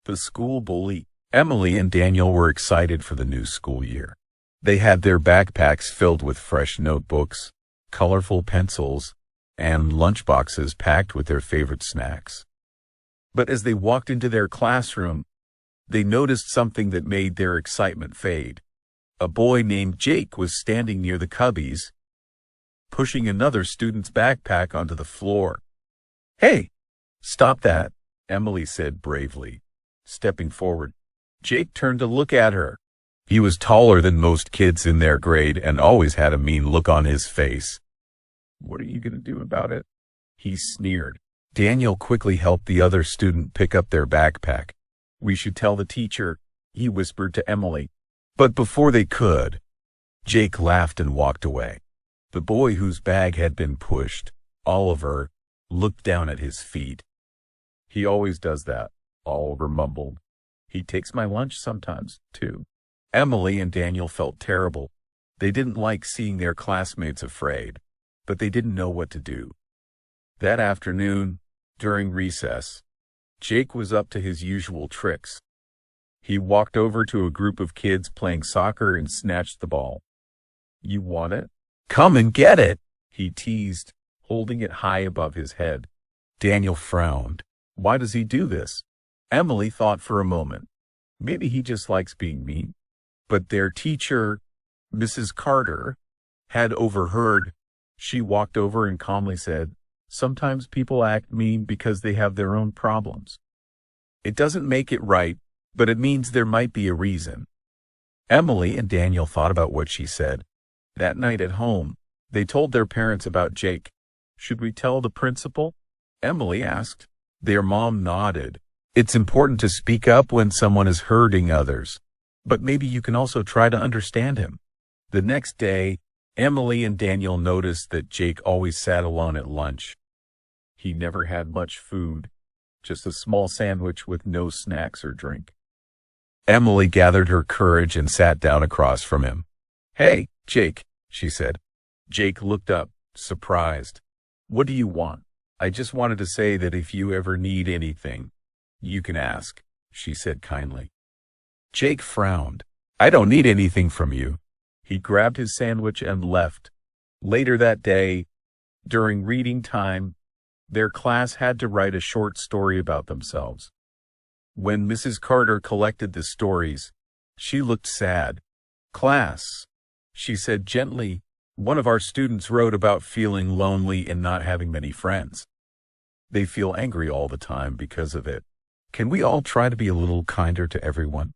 The school bully. Emily and Daniel were excited for the new school year. They had their backpacks filled with fresh notebooks, colorful pencils, and lunchboxes packed with their favorite snacks. But as they walked into their classroom, they noticed something that made their excitement fade. A boy named Jake was standing near the cubbies, pushing another student's backpack onto the floor. "Hey, stop that," Emily said bravely, stepping forward. Jake turned to look at her. He was taller than most kids in their grade and always had a mean look on his face. "What are you going to do about it?" he sneered. Daniel quickly helped the other student pick up their backpack. "We should tell the teacher," he whispered to Emily. But before they could, Jake laughed and walked away. The boy whose bag had been pushed, Oliver, looked down at his feet. "He always does that," Oliver mumbled. "He takes my lunch sometimes, too." Emily and Daniel felt terrible. They didn't like seeing their classmates afraid, but they didn't know what to do. That afternoon, during recess, Jake was up to his usual tricks. He walked over to a group of kids playing soccer and snatched the ball. "You want it? Come and get it," he teased, holding it high above his head. Daniel frowned. Why does he do this? Emily thought for a moment. Maybe he just likes being mean. But their teacher, Mrs. Carter, had overheard. She walked over and calmly said, "Sometimes people act mean because they have their own problems. It doesn't make it right, but it means there might be a reason." Emily and Daniel thought about what she said. That night at home, they told their parents about Jake. "Should we tell the principal?" Emily asked. Their mom nodded. "It's important to speak up when someone is hurting others. But maybe you can also try to understand him." The next day, Emily and Daniel noticed that Jake always sat alone at lunch. He never had much food, just a small sandwich with no snacks or drink. Emily gathered her courage and sat down across from him. "Hey, Jake," she said. Jake looked up, surprised. "What do you want?" "I just wanted to say that if you ever need anything, you can ask," she said kindly. Jake frowned. "I don't need anything from you." He grabbed his sandwich and left. Later that day, during reading time, their class had to write a short story about themselves. When Mrs. Carter collected the stories, she looked sad. "Class," she said gently, "one of our students wrote about feeling lonely and not having many friends. They feel angry all the time because of it. Can we all try to be a little kinder to everyone?"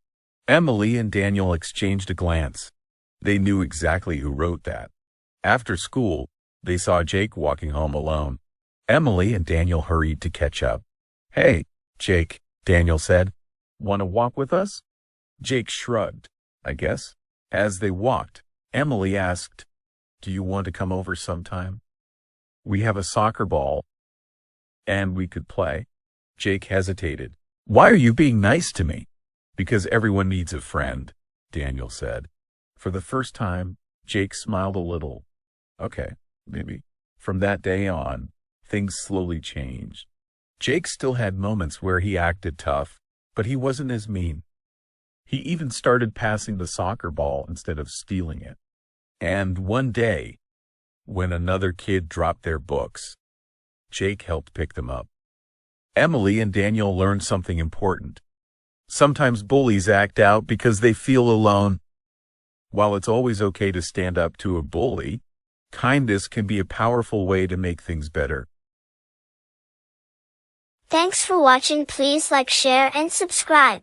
Emily and Daniel exchanged a glance. They knew exactly who wrote that. After school, they saw Jake walking home alone. Emily and Daniel hurried to catch up. "Hey, Jake," Daniel said. "Want to walk with us?" Jake shrugged. "I guess." As they walked, Emily asked, "Do you want to come over sometime? We have a soccer ball, and we could play." Jake hesitated. "Why are you being nice to me?" "Because everyone needs a friend," Daniel said. For the first time, Jake smiled a little. "Okay, maybe." From that day on, things slowly changed. Jake still had moments where he acted tough, but he wasn't as mean. He even started passing the soccer ball instead of stealing it. And one day, when another kid dropped their books, Jake helped pick them up. Emily and Daniel learned something important. Sometimes bullies act out because they feel alone. While it's always okay to stand up to a bully, kindness can be a powerful way to make things better. Thanks for watching. Please like, share, and subscribe.